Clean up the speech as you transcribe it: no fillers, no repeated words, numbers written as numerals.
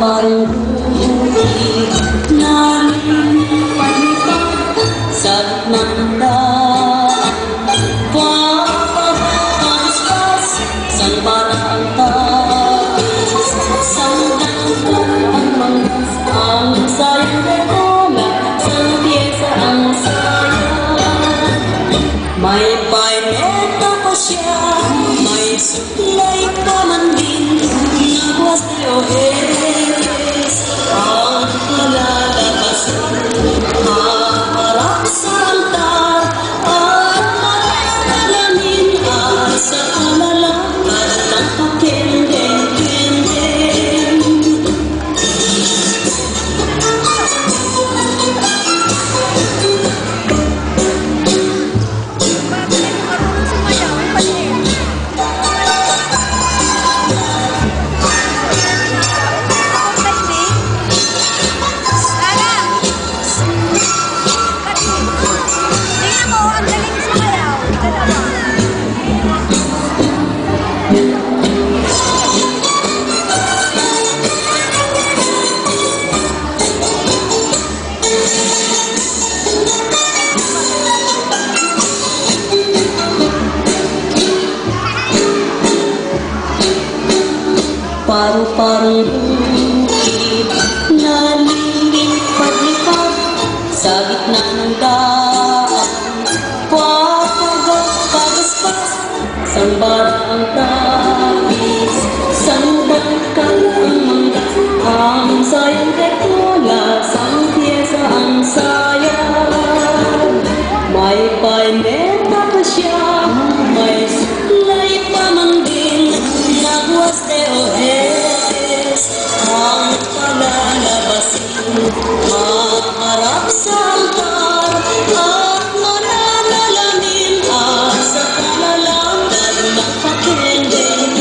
Paru-parong bukid namin palipad sa gitna ng daan. Pagpapaspas, saan ba na ang taas? Sanggang ang mangas, ang sayang rekola, sang piyesa ang sayang. May paimeta pa siya, may suklay pa man din, nagwas ni Ohes ang kalalabasan. Maharap sa altar at marasalamin at sa kalalaman ng pakendeng-kendeng. Paru-parong bukid nalilipad-lipad sa gitna ng daan. Papagas-pagaspas, saan ba ang tamis? Saan ba ang manggas? Ang sayang rekola, sang piyesa ang sayang. May paimeta pa siya, may suklay pa man din, nagwas de Ohes ang palalabasin. Maharap sa altar at mananalamin at sa kalalaman ng pakendeng-kendeng.